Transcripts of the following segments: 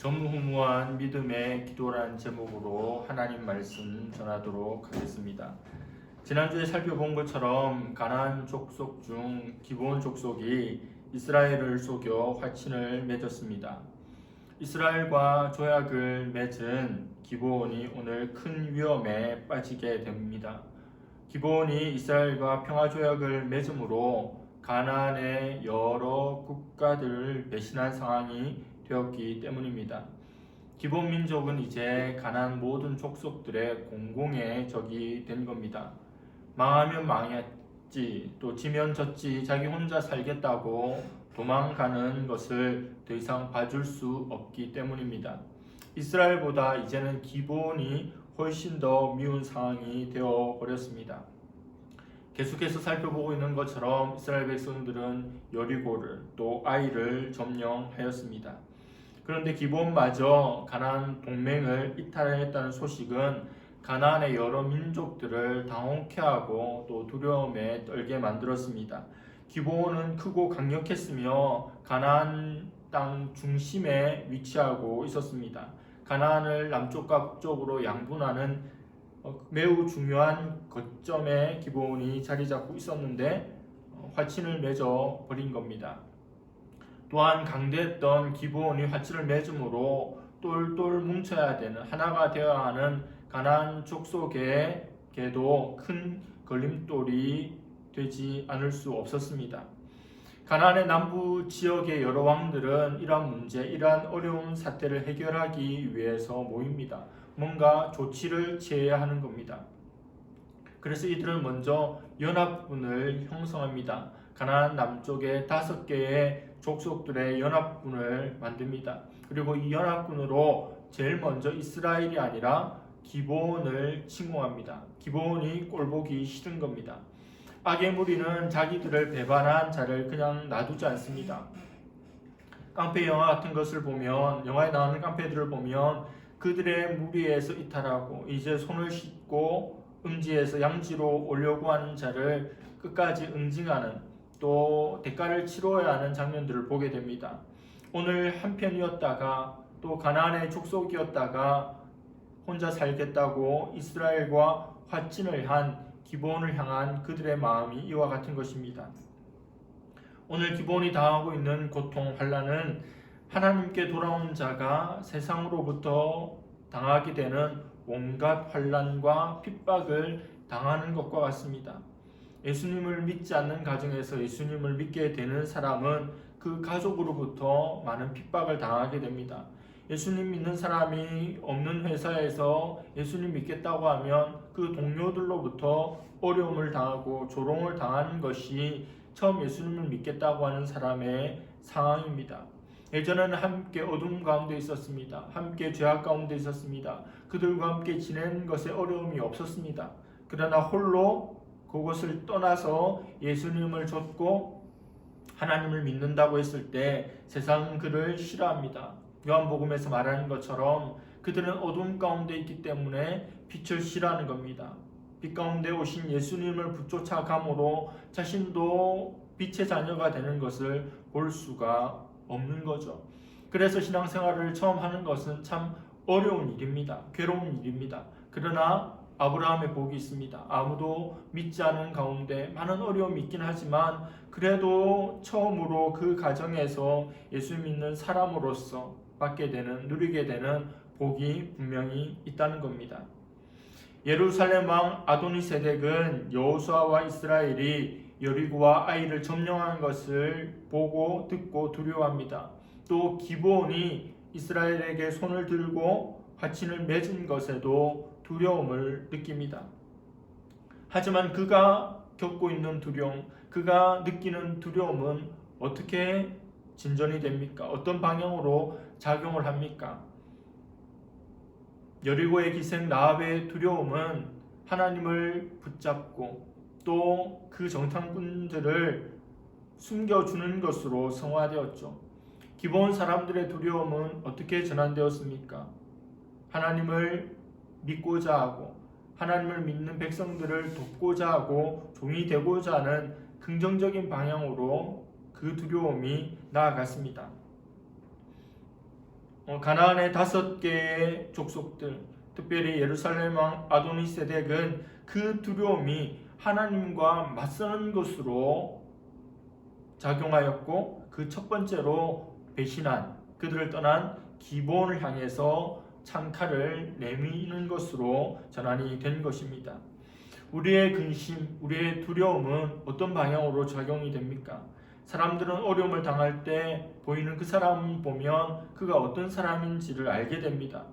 전무후무한 믿음의 기도라는 제목으로 하나님 말씀 전하도록 하겠습니다. 지난주에 살펴본 것처럼 가나안 족속 중 기브온 족속이 이스라엘을 속여 화친을 맺었습니다. 이스라엘과 조약을 맺은 기브온이 오늘 큰 위험에 빠지게 됩니다. 기브온이 이스라엘과 평화조약을 맺음으로 가나안의 여러 국가들을 배신한 상황이 되었기 때문입니다. 기브온 민족은 이제 가나안 모든 족속들의 공공의 적이 된 겁니다. 망하면 망했지, 또 지면 졌지, 자기 혼자 살겠다고 도망가는 것을 더 이상 봐줄 수 없기 때문입니다. 이스라엘보다 이제는 기브온이 훨씬 더 미운 상황이 되어 버렸습니다. 계속해서 살펴보고 있는 것처럼 이스라엘 백성들은 여리고를 또 아이를 점령하였습니다. 그런데 기브온마저 가나안 동맹을 이탈했다는 소식은 가나안의 여러 민족들을 당혹해 하고 또 두려움에 떨게 만들었습니다. 기브온은 크고 강력했으며 가나안 땅 중심에 위치하고 있었습니다. 가나안을 남쪽과 북쪽으로 양분하는 매우 중요한 거점에 기브온이 자리 잡고 있었는데 화친을 맺어 버린 겁니다. 또한 강대했던 기브온이 화친을 맺음으로 똘똘 뭉쳐야 되는, 하나가 되어야 하는 가나안 족속에게도 큰 걸림돌이 되지 않을 수 없었습니다. 가나안의 남부 지역의 여러 왕들은 이러한 문제, 이러한 어려운 사태를 해결하기 위해서 모입니다. 뭔가 조치를 취해야 하는 겁니다. 그래서 이들은 먼저 연합군을 형성합니다. 가나안 남쪽의 5개의 족속들의 연합군을 만듭니다. 그리고 이 연합군으로 제일 먼저 이스라엘이 아니라 기브온을 침공합니다. 기브온이 꼴보기 싫은 겁니다. 악의 무리는 자기들을 배반한 자를 그냥 놔두지 않습니다. 깡패 영화 같은 것을 보면, 영화에 나오는 깡패들을 보면 그들의 무리에서 이탈하고 이제 손을 씻고 음지에서 양지로 오려고 하는 자를 끝까지 응징하는, 또 대가를 치러야 하는 장면들을 보게 됩니다. 오늘 한편이었다가 또 가나안의 족속이었다가 혼자 살겠다고 이스라엘과 화친을 한 기브온을 향한 그들의 마음이 이와 같은 것입니다. 오늘 기브온이 당하고 있는 고통, 환난은 하나님께 돌아온 자가 세상으로부터 당하게 되는 온갖 환난과 핍박을 당하는 것과 같습니다. 예수님을 믿지 않는 가정에서 예수님을 믿게 되는 사람은 그 가족으로부터 많은 핍박을 당하게 됩니다. 예수님 믿는 사람이 없는 회사에서 예수님 믿겠다고 하면 그 동료들로부터 어려움을 당하고 조롱을 당하는 것이 처음 예수님을 믿겠다고 하는 사람의 상황입니다. 예전에는 함께 어둠 가운데 있었습니다. 함께 죄악 가운데 있었습니다. 그들과 함께 지내는 것에 어려움이 없었습니다. 그러나 홀로 그것을 떠나서 예수님을 좇고 하나님을 믿는다고 했을 때 세상은 그를 싫어합니다. 요한복음에서 말하는 것처럼 그들은 어둠 가운데 있기 때문에 빛을 싫어하는 겁니다. 빛 가운데 오신 예수님을 붙쫓아감으로 자신도 빛의 자녀가 되는 것을 볼 수가 없는 거죠. 그래서 신앙생활을 처음 하는 것은 참 어려운 일입니다. 괴로운 일입니다. 그러나 아브라함의 복이 있습니다. 아무도 믿지 않은 가운데 많은 어려움이 있긴 하지만 그래도 처음으로 그 가정에서 예수 믿는 사람으로서 받게 되는, 누리게 되는 복이 분명히 있다는 겁니다. 예루살렘 왕 아도니세덱은 여호수아와 이스라엘이 여리고와 아이를 점령한 것을 보고 듣고 두려워합니다. 또 기브온이 이스라엘에게 손을 들고 화친을 맺은 것에도 두려움을 느낍니다. 하지만 그가 겪고 있는 두려움, 그가 느끼는 두려움은 어떻게 진전이 됩니까? 어떤 방향으로 작용을 합니까? 여리고의 기생 라합의 두려움은 하나님을 붙잡고 또 그 정탐꾼들을 숨겨주는 것으로 성화되었죠. 기브온 사람들의 두려움은 어떻게 전환되었습니까? 하나님을 믿고자 하고 하나님을 믿는 백성들을 돕고자 하고 종이 되고자 하는 긍정적인 방향으로 그 두려움이 나아갔습니다. 가나안의 5개의 족속들, 특별히 예루살렘 왕 아도니세덱은 그 두려움이 하나님과 맞서는 것으로 작용하였고, 그 첫 번째로 배신한, 그들을 떠난 기본을 향해서 창칼을 내미는 것으로 전환이 된 것입니다. 우리의 근심, 우리의 두려움은 어떤 방향으로 작용이 됩니까? 사람들은 어려움을 당할 때 보이는 그 사람을 보면 그가 어떤 사람인지를 알게 됩니다.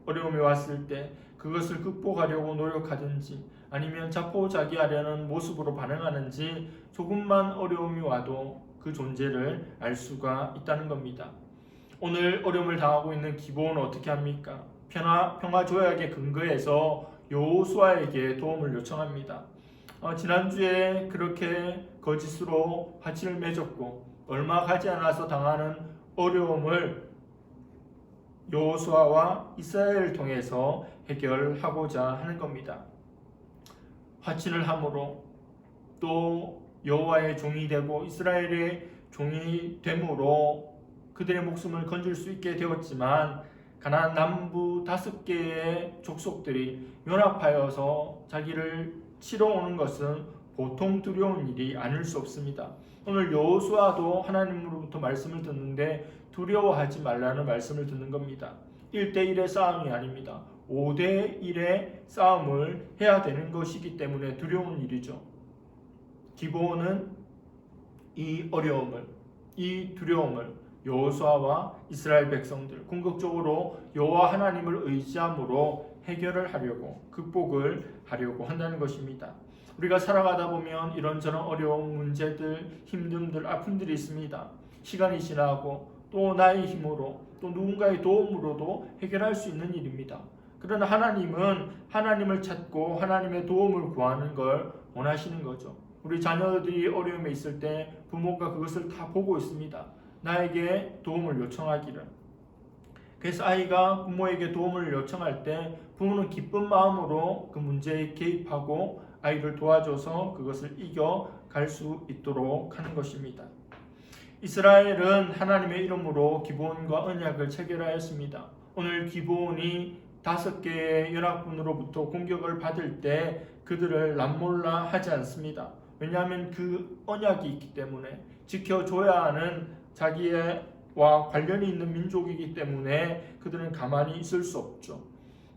어려움이 왔을 때 그것을 극복하려고 노력하든지 아니면 자포자기하려는 모습으로 반응하는지 조금만 어려움이 와도 그 존재를 알 수가 있다는 겁니다. 오늘 어려움을 당하고 있는 기브온은 어떻게 합니까? 평화 조약의 근거에서 여호수아에게 도움을 요청합니다. 지난주에 그렇게 거짓으로 화친을 맺었고 얼마 가지 않아서 당하는 어려움을 여호수아와 이스라엘을 통해서 해결하고자 하는 겁니다. 화친을 함으로 또 여호와의 종이 되고 이스라엘의 종이 됨으로 그들의 목숨을 건질 수 있게 되었지만, 가나안 남부 5개의 족속들이 연합하여서 자기를 치러 오는 것은 보통 두려운 일이 아닐 수 없습니다. 오늘 여호수아도 하나님으로부터 말씀을 듣는데 두려워하지 말라는 말씀을 듣는 겁니다. 1대1의 싸움이 아닙니다. 5대1의 싸움을 해야 되는 것이기 때문에 두려운 일이죠. 기브온은 이 어려움을, 이 두려움을 여호수아와 이스라엘 백성들, 궁극적으로 여호와 하나님을 의지함으로 해결을 하려고, 극복을 하려고 한다는 것입니다. 우리가 살아가다 보면 이런저런 어려운 문제들, 힘듦들, 아픔들이 있습니다. 시간이 지나고 또 나의 힘으로 또 누군가의 도움으로도 해결할 수 있는 일입니다. 그러나 하나님은 하나님을 찾고 하나님의 도움을 구하는 걸 원하시는 거죠. 우리 자녀들이 어려움에 있을 때 부모가 그것을 다 보고 있습니다. 나에게 도움을 요청하기를. 그래서 아이가 부모에게 도움을 요청할 때 부모는 기쁜 마음으로 그 문제에 개입하고 아이를 도와줘서 그것을 이겨갈 수 있도록 하는 것입니다. 이스라엘은 하나님의 이름으로 기브온과 언약을 체결하였습니다. 오늘 기브온이 5개의 연합군으로부터 공격을 받을 때 그들을 남몰라 하지 않습니다. 왜냐하면 그 언약이 있기 때문에, 지켜줘야 하는 자기와 관련이 있는 민족이기 때문에 그들은 가만히 있을 수 없죠.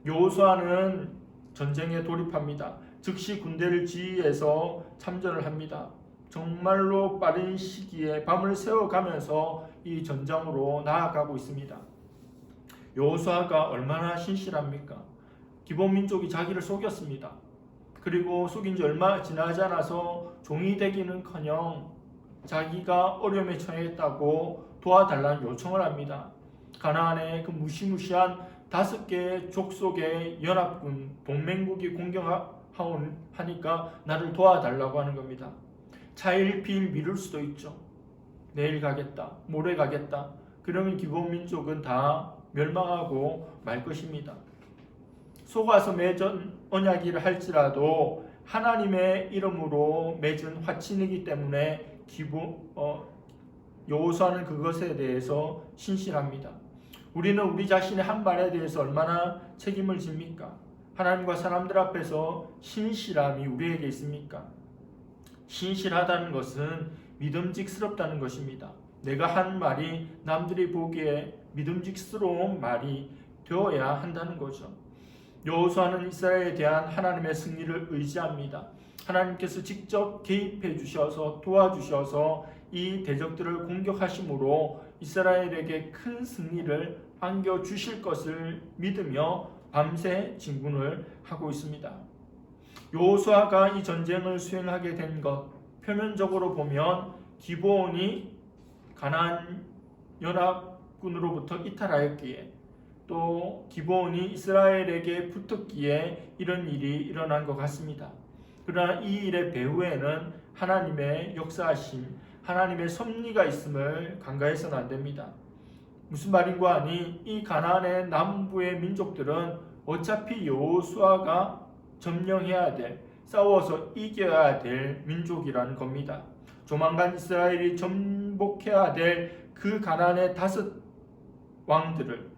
여호수아는 전쟁에 돌입합니다. 즉시 군대를 지휘해서 참전을 합니다. 정말로 빠른 시기에 밤을 새워가면서 이 전장으로 나아가고 있습니다. 여호수아가 얼마나 신실합니까? 기본 민족이 자기를 속였습니다. 그리고 속인 지 얼마 지나지 않아서 종이 되기는커녕 자기가 어려움에 처했다고 도와달라는 요청을 합니다. 가나안의 그 무시무시한 5개의 족속의 연합군, 동맹국이 공격하니까 나를 도와달라고 하는 겁니다. 차일피일 미룰 수도 있죠. 내일 가겠다, 모레 가겠다. 그러면 기본 민족은 다 멸망하고 말 것입니다. 속아서 맺은 언약이라 할지라도 하나님의 이름으로 맺은 화친이기 때문에 여호수아는 그것에 대해서 신실합니다. 우리는 우리 자신의 한 말에 대해서 얼마나 책임을 집니까? 하나님과 사람들 앞에서 신실함이 우리에게 있습니까? 신실하다는 것은 믿음직스럽다는 것입니다. 내가 한 말이 남들이 보기에 믿음직스러운 말이 되어야 한다는 거죠. 여호수아는 이스라엘에 대한 하나님의 승리를 의지합니다. 하나님께서 직접 개입해 주셔서 도와주셔서 이 대적들을 공격하심으로 이스라엘에게 큰 승리를 안겨주실 것을 믿으며 밤새 진군을 하고 있습니다. 여호수아가 이 전쟁을 수행하게 된 것, 표면적으로 보면 기브온이 가나안 연합군으로부터 이탈하였기에, 또 기브온이 이스라엘에게 붙었기에 이런 일이 일어난 것 같습니다. 그러나 이 일의 배후에는 하나님의 역사하심, 하나님의 섭리가 있음을 간과해서는 안 됩니다. 무슨 말인가 하니 이 가나안의 남부의 민족들은 어차피 여호수아가 점령해야 될, 싸워서 이겨야 될 민족이라는 겁니다. 조만간 이스라엘이 정복해야 될 그 가나안의 왕들을,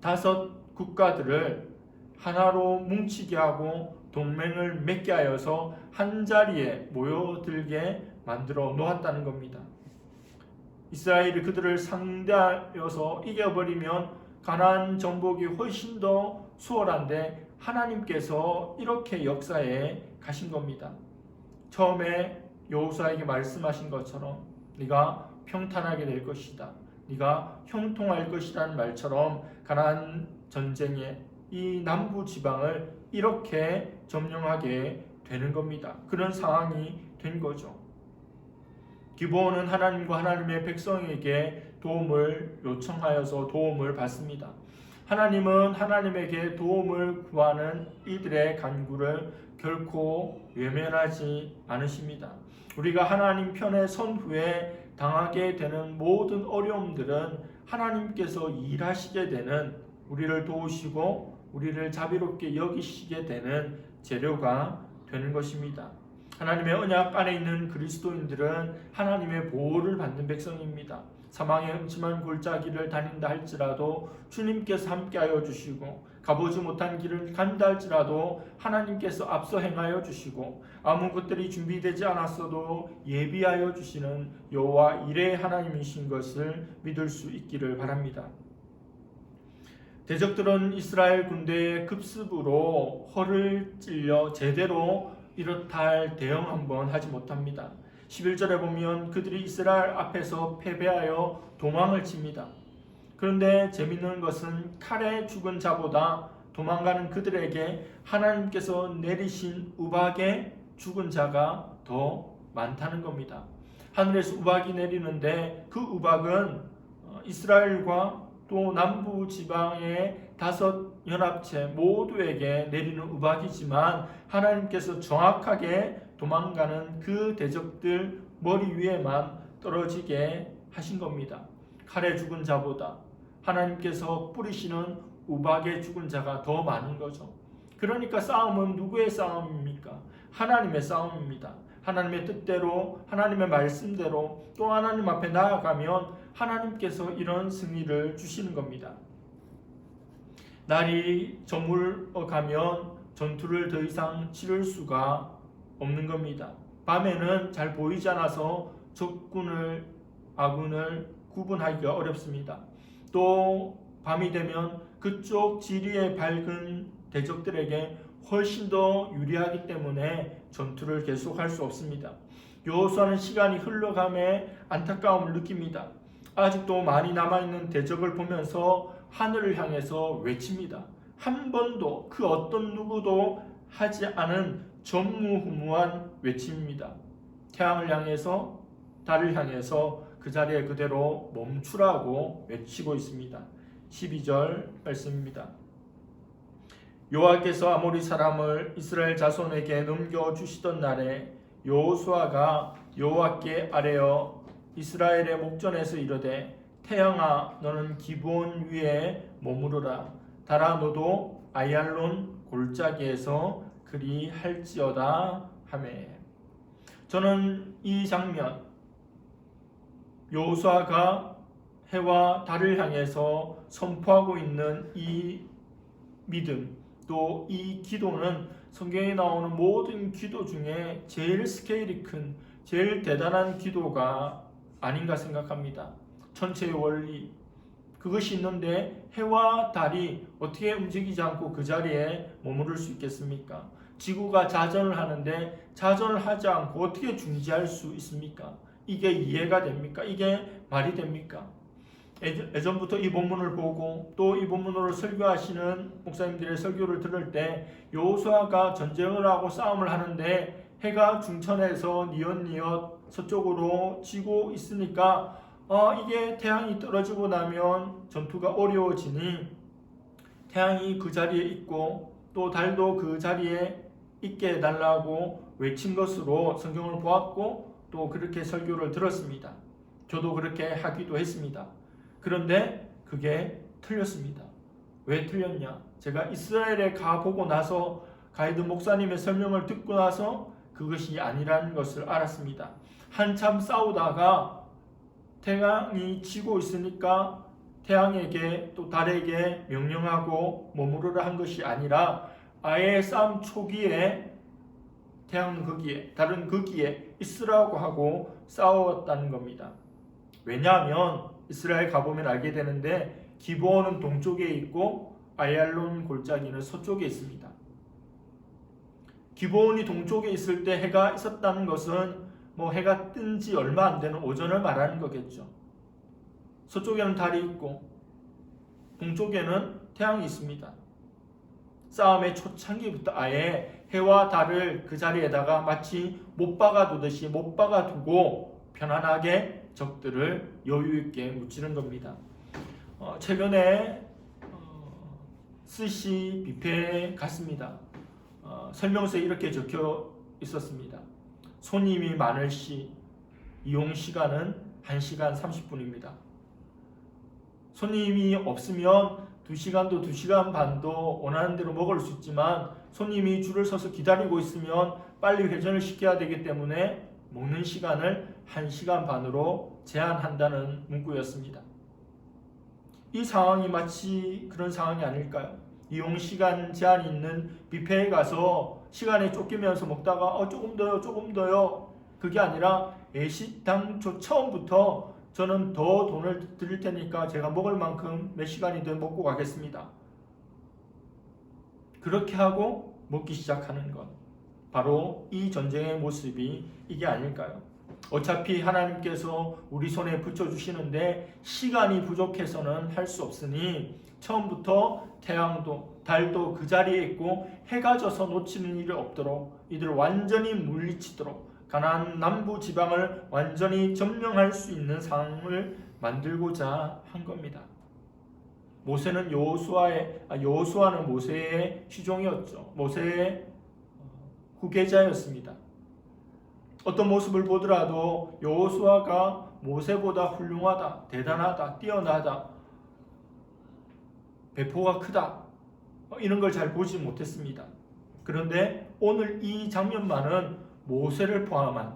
5 국가들을 하나로 뭉치게 하고 동맹을 맺게 하여서 한 자리에 모여들게 만들어 놓았다는 겁니다. 이스라엘이 그들을 상대하여서 이겨버리면 가나안 정복이 훨씬 더 수월한데 하나님께서 이렇게 역사에 가신 겁니다. 처음에 여호수아에게 말씀하신 것처럼 네가 평탄하게 될 것이다, 네가 형통할 것이라는 말처럼 가나안 전쟁에 이 남부 지방을 이렇게 점령하게 되는 겁니다. 그런 상황이 된 거죠. 기브온은 하나님과 하나님의 백성에게 도움을 요청하여서 도움을 받습니다. 하나님은 하나님에게 도움을 구하는 이들의 간구를 결코 외면하지 않으십니다. 우리가 하나님 편에 선 후에 당하게 되는 모든 어려움들은 하나님께서 일하시게 되는, 우리를 도우시고 우리를 자비롭게 여기시게 되는 재료가 되는 것입니다. 하나님의 언약 안에 있는 그리스도인들은 하나님의 보호를 받는 백성입니다. 사망의 음침한 골짜기를 다닌다 할지라도 주님께서 함께하여 주시고, 가보지 못한 길을 간다 할지라도 하나님께서 앞서 행하여 주시고, 아무 것들이 준비되지 않았어도 예비하여 주시는 여호와 이레의 하나님이신 것을 믿을 수 있기를 바랍니다. 대적들은 이스라엘 군대의 급습으로 허를 찔려 제대로 이렇다 할 대응 한번 하지 못합니다. 11절에 보면 그들이 이스라엘 앞에서 패배하여 도망을 칩니다. 그런데 재밌는 것은 칼에 죽은 자보다 도망가는 그들에게 하나님께서 내리신 우박에 죽은 자가 더 많다는 겁니다. 하늘에서 우박이 내리는데 그 우박은 이스라엘과 또 남부 지방의 5 연합체 모두에게 내리는 우박이지만 하나님께서 정확하게 도망가는 그 대적들 머리 위에만 떨어지게 하신 겁니다. 칼에 죽은 자보다 하나님께서 뿌리시는 우박에 죽은 자가 더 많은 거죠. 그러니까 싸움은 누구의 싸움입니까? 하나님의 싸움입니다. 하나님의 뜻대로, 하나님의 말씀대로 또 하나님 앞에 나아가면 하나님께서 이런 승리를 주시는 겁니다. 날이 저물어가면 전투를 더 이상 치를 수가 없는 겁니다. 밤에는 잘 보이지 않아서 적군을, 아군을 구분하기가 어렵습니다. 또 밤이 되면 그쪽 지리에 밝은 대적들에게 훨씬 더 유리하기 때문에 전투를 계속할 수 없습니다. 여호수아는 시간이 흘러감에 안타까움을 느낍니다. 아직도 많이 남아있는 대적을 보면서 하늘을 향해서 외칩니다. 한 번도 그 어떤 누구도 하지 않은 전무후무한 외침입니다. 태양을 향해서, 달을 향해서 그 자리에 그대로 멈추라고 외치고 있습니다. 12절 말씀입니다. 여호와께서 아모리 사람을 이스라엘 자손에게 넘겨주시던 날에 여호수아가 여호와께 아뢰어 이스라엘의 목전에서 이르되 태양아 너는 기브온 위에 머무르라, 달아 너도 아얄론 골짜기에서 그리할지어다 하매. 저는 이 장면, 여호수아가 해와 달을 향해서 선포하고 있는 이 믿음, 또 이 기도는 성경에 나오는 모든 기도 중에 제일 스케일이 큰, 제일 대단한 기도가 아닌가 생각합니다. 천체의 원리, 그것이 있는데 해와 달이 어떻게 움직이지 않고 그 자리에 머무를 수 있겠습니까? 지구가 자전을 하는데 자전을 하지 않고 어떻게 중지할 수 있습니까? 이게 이해가 됩니까? 이게 말이 됩니까? 예전부터 이 본문을 보고 또 이 본문으로 설교하시는 목사님들의 설교를 들을 때 여호수아가 전쟁을 하고 싸움을 하는데 해가 중천에서 뉘엿뉘엿 서쪽으로 지고 있으니까 이게 태양이 떨어지고 나면 전투가 어려워지니 태양이 그 자리에 있고 또 달도 그 자리에 있게 해달라고 외친 것으로 성경을 보았고 또 그렇게 설교를 들었습니다. 저도 그렇게 하기도 했습니다. 그런데 그게 틀렸습니다. 왜 틀렸냐? 제가 이스라엘에 가보고 나서 가이드 목사님의 설명을 듣고 나서 그것이 아니라는 것을 알았습니다. 한참 싸우다가 태양이 지고 있으니까 태양에게 또 달에게 명령하고 머무르라 한 것이 아니라 아예 싸움 초기에 태양은 거기에, 달은 거기에 있으라고 하고 싸웠다는 겁니다. 왜냐하면 이스라엘 가보면 알게 되는데 기브온은 동쪽에 있고 아얄론 골짜기는 서쪽에 있습니다. 기브온이 동쪽에 있을 때 해가 있었다는 것은 해가 뜬 지 얼마 안 되는 오전을 말하는 거겠죠. 서쪽에는 달이 있고 동쪽에는 태양이 있습니다. 싸움의 초창기부터 아예 해와 달을 그 자리에다가 마치 못 박아두듯이 못 박아두고 편안하게 적들을 여유있게 무찌른 겁니다. 최근에 스시 뷔페에 갔습니다. 설명서에 이렇게 적혀 있었습니다. 손님이 많을 시 이용 시간은 1시간 30분입니다. 손님이 없으면 2시간도 2시간 반도 원하는 대로 먹을 수 있지만 손님이 줄을 서서 기다리고 있으면 빨리 회전을 시켜야 되기 때문에 먹는 시간을 1시간 반으로 제한한다는 문구였습니다. 이 상황이 마치 그런 상황이 아닐까요? 이용 시간 제한이 있는 뷔페에 가서 시간에 쫓기면서 먹다가 조금 더요. 그게 아니라 애시당초 처음부터 저는 더 돈을 드릴 테니까 제가 먹을 만큼 몇 시간이든 먹고 가겠습니다. 그렇게 하고 먹기 시작하는 것. 바로 이 전쟁의 모습이 이게 아닐까요? 어차피 하나님께서 우리 손에 붙여주시는데 시간이 부족해서는 할 수 없으니 처음부터 태양도 달도 그 자리에 있고 해가 져서 놓치는 일이 없도록 이들을 완전히 물리치도록 가나안 남부 지방을 완전히 점령할 수 있는 상황을 만들고자 한 겁니다. 모세는 여호수아는 모세의 시종이었죠. 모세의 후계자였습니다. 어떤 모습을 보더라도 여호수아가 모세보다 훌륭하다, 대단하다, 뛰어나다, 배포가 크다 이런 걸 잘 보지 못했습니다. 그런데 오늘 이 장면만은 모세를 포함한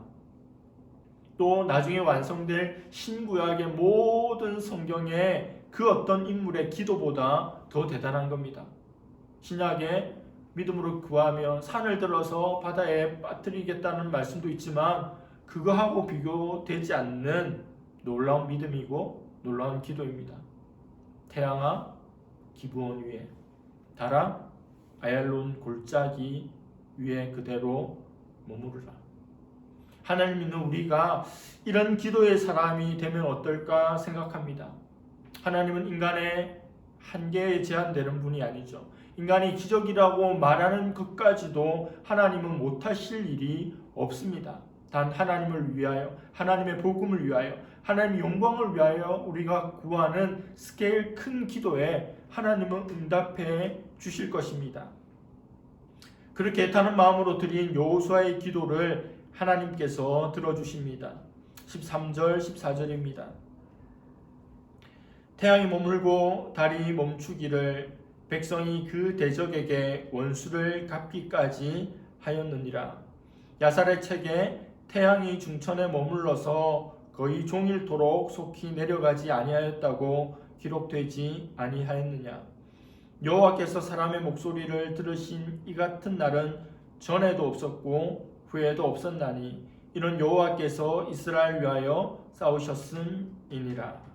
또 나중에 완성될 신구약의 모든 성경의 그 어떤 인물의 기도보다 더 대단한 겁니다. 신약에 믿음으로 구하며 산을 들어서 바다에 빠뜨리겠다는 말씀도 있지만 그거하고 비교되지 않는 놀라운 믿음이고 놀라운 기도입니다. 태양아 기브온 위에, 달아 아얄론 골짜기 위에 그대로 머무르라. 하나님 믿는 우리가 이런 기도의 사람이 되면 어떨까 생각합니다. 하나님은 인간의 한계에 제한되는 분이 아니죠. 인간이 기적이라고 말하는 것까지도 하나님은 못하실 일이 없습니다. 단 하나님을 위하여, 하나님의 복음을 위하여, 하나님의 영광을 위하여 우리가 구하는 스케일 큰 기도에 하나님은 응답해 주실 것입니다. 그렇게 애타는 마음으로 드린 여호수아의 기도를 하나님께서 들어주십니다. 13절, 14절입니다. 태양이 머물고 달이 멈추기를 백성이 그 대적에게 원수를 갚기까지 하였느니라. 야살의 책에 태양이 중천에 머물러서 거의 종일토록 속히 내려가지 아니하였다고 기록되지 아니하였느냐. 여호와께서 사람의 목소리를 들으신 이 같은 날은 전에도 없었고 후에도 없었나니 이는 여호와께서 이스라엘 위하여 싸우셨음이니라.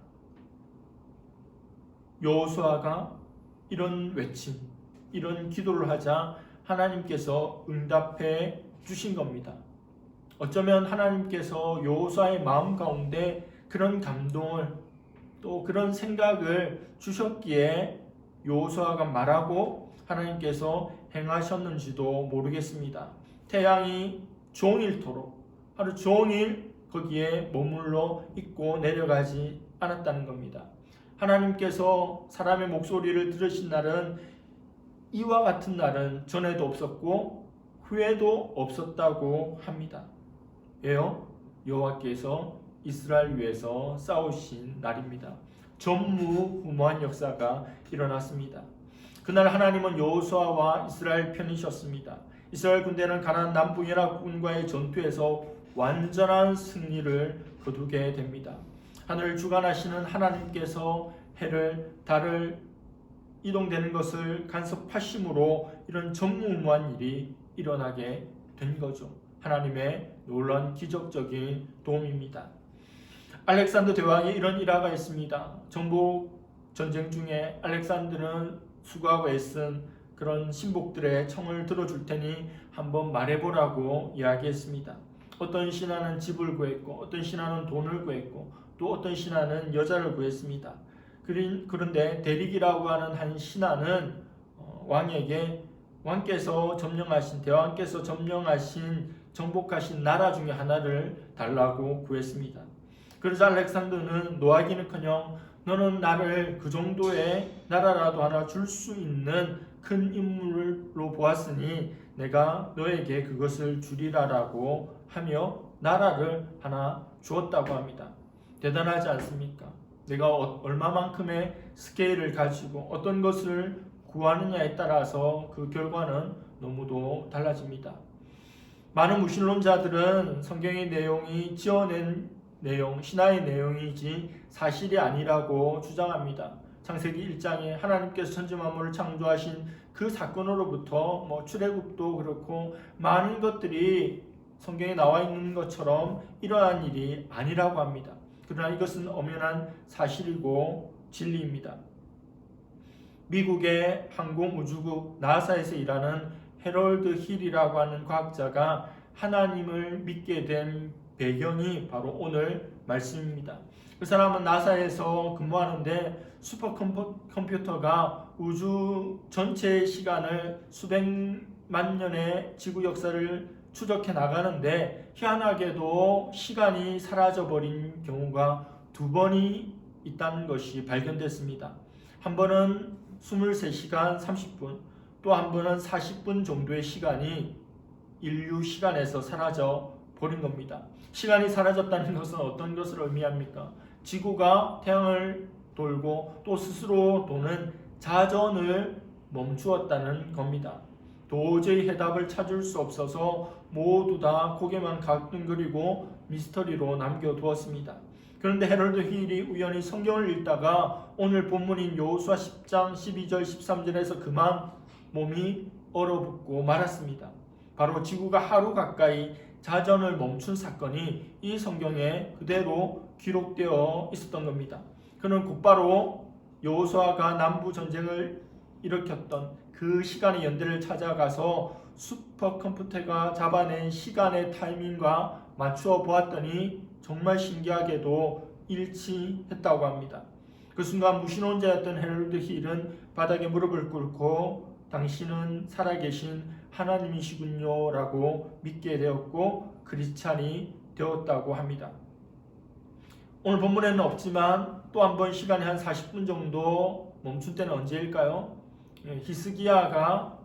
여호수아가 이런 외침, 이런 기도를 하자 하나님께서 응답해 주신 겁니다. 어쩌면 하나님께서 여호수아의 마음 가운데 그런 감동을 또 그런 생각을 주셨기에 여호수아가 말하고 하나님께서 행하셨는지도 모르겠습니다. 태양이 종일토록 하루 종일 거기에 머물러 있고 내려가지 않았다는 겁니다. 하나님께서 사람의 목소리를 들으신 날은 이와 같은 날은 전에도 없었고 후에도 없었다고 합니다. 왜요? 여호와께서 이스라엘 위해서 싸우신 날입니다. 전무후무한 역사가 일어났습니다. 그날 하나님은 여호수아와 이스라엘 편이셨습니다. 이스라엘 군대는 가나안 남부 연합군과의 전투에서 완전한 승리를 거두게 됩니다. 하늘을 주관하시는 하나님께서 해를 달을 이동되는 것을 간섭하심으로 이런 전무후무한 일이 일어나게 된 거죠. 하나님의 놀라운 기적적인 도움입니다. 알렉산더 대왕이 이런 일화가 있습니다. 정복 전쟁 중에 알렉산더는 수고하고 애쓴 그런 신복들의 청을 들어줄 테니 한번 말해보라고 이야기했습니다. 어떤 신하는 집을 구했고, 어떤 신하는 돈을 구했고, 또 어떤 신하는 여자를 구했습니다. 그런데 대릭이라고 하는 한 신하는 왕에게 대왕께서 점령하신 정복하신 나라 중에 하나를 달라고 구했습니다. 그러자 알렉산더는 노하기는커녕 너는 나를 그 정도의 나라라도 하나 줄 수 있는 큰 인물로 보았으니 내가 너에게 그것을 주리라라고 하며 나라를 하나 주었다고 합니다. 대단하지 않습니까? 내가 얼마만큼의 스케일을 가지고 어떤 것을 구하느냐에 따라서 그 결과는 너무도 달라집니다. 많은 무신론자들은 성경의 내용이 지어낸 내용, 신화의 내용이지 사실이 아니라고 주장합니다. 창세기 1장에 하나님께서 천지 만물을 창조하신 그 사건으로부터 출애굽도 그렇고 많은 것들이 성경에 나와 있는 것처럼 이러한 일이 아니라고 합니다. 그러나 이것은 엄연한 사실이고 진리입니다. 미국의 항공우주국 나사에서 일하는 해럴드 힐이라고 하는 과학자가 하나님을 믿게 된 배경이 바로 오늘 말씀입니다. 그 사람은 나사에서 근무하는데 슈퍼컴퓨터가 우주 전체의 시간을 수백만 년의 지구 역사를 추적해 나가는데 희한하게도 시간이 사라져버린 경우가 2번이 있다는 것이 발견됐습니다. 한 번은 23시간 30분, 또 한 번은 40분 정도의 시간이 인류 시간에서 사라져 버린 겁니다. 시간이 사라졌다는 것은 어떤 것을 의미합니까? 지구가 태양을 돌고 또 스스로 도는 자전을 멈추었다는 겁니다. 도저히 해답을 찾을 수 없어서 모두 다 고개만 가끔거리고 미스터리로 남겨두었습니다. 그런데 해럴드 힐이 우연히 성경을 읽다가 오늘 본문인 여호수아 10장 12절 13절에서 그만 몸이 얼어붙고 말았습니다. 바로 지구가 하루 가까이 자전을 멈춘 사건이 이 성경에 그대로 기록되어 있었던 겁니다. 그는 곧바로 여호수아가 남부 전쟁을 일으켰던 그 시간의 연대를 찾아가서 슈퍼컴퓨터가 잡아낸 시간의 타이밍과 맞추어 보았더니 정말 신기하게도 일치했다고 합니다. 그 순간 무신론자였던 해럴드 힐은 바닥에 무릎을 꿇고 당신은 살아계신 하나님이시군요 라고 믿게 되었고 크리스찬이 되었다고 합니다. 오늘 본문에는 없지만 또 한 번 시간이 한 40분 정도 멈춘 때는 언제일까요? 히스기야가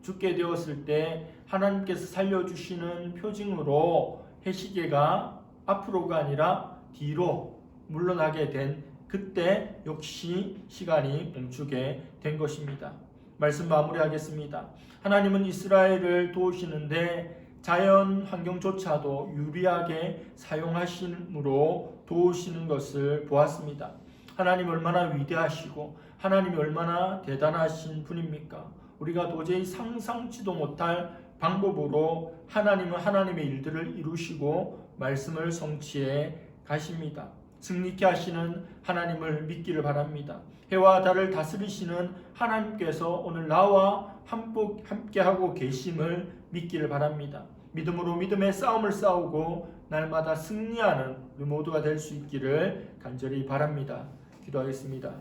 죽게 되었을 때 하나님께서 살려주시는 표징으로 해시계가 앞으로가 아니라 뒤로 물러나게 된 그때 역시 시간이 멈추게 된 것입니다. 말씀 마무리하겠습니다. 하나님은 이스라엘을 도우시는데 자연 환경조차도 유리하게 사용하심으로 도우시는 것을 보았습니다. 하나님 얼마나 위대하시고 하나님이 얼마나 대단하신 분입니까? 우리가 도저히 상상치도 못할 방법으로 하나님은 하나님의 일들을 이루시고 말씀을 성취해 가십니다. 승리케 하시는 하나님을 믿기를 바랍니다. 해와 달을 다스리시는 하나님께서 오늘 나와 함께하고 계심을 믿기를 바랍니다. 믿음으로 믿음의 싸움을 싸우고 날마다 승리하는 우리 모두가 될 수 있기를 간절히 바랍니다. 기도하겠습니다.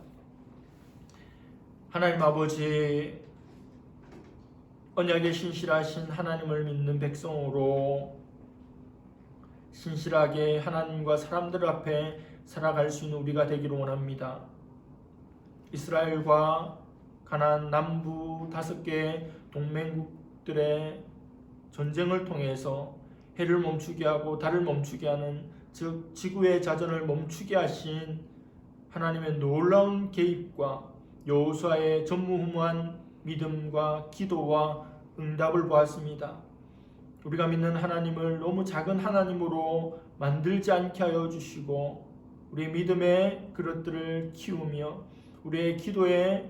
하나님 아버지, 언약에 신실하신 하나님을 믿는 백성으로 신실하게 하나님과 사람들 앞에 살아갈 수 있는 우리가 되기를 원합니다. 이스라엘과 가나안 남부 5개의 동맹국들의 전쟁을 통해서 해를 멈추게 하고 달을 멈추게 하는, 즉 지구의 자전을 멈추게 하신 하나님의 놀라운 개입과 여호수아의 전무후무한 믿음과 기도와 응답을 보았습니다. 우리가 믿는 하나님을 너무 작은 하나님으로 만들지 않게 하여 주시고 우리 믿음의 그릇들을 키우며 우리의 기도의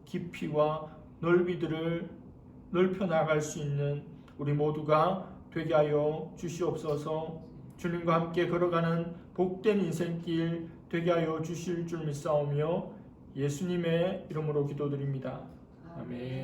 깊이와 넓이들을 넓혀 나갈 수 있는 우리 모두가 되게 하여 주시옵소서. 주님과 함께 걸어가는 복된 인생길 되게 하여 주실 줄 믿사오며 예수님의 이름으로 기도드립니다. 아멘.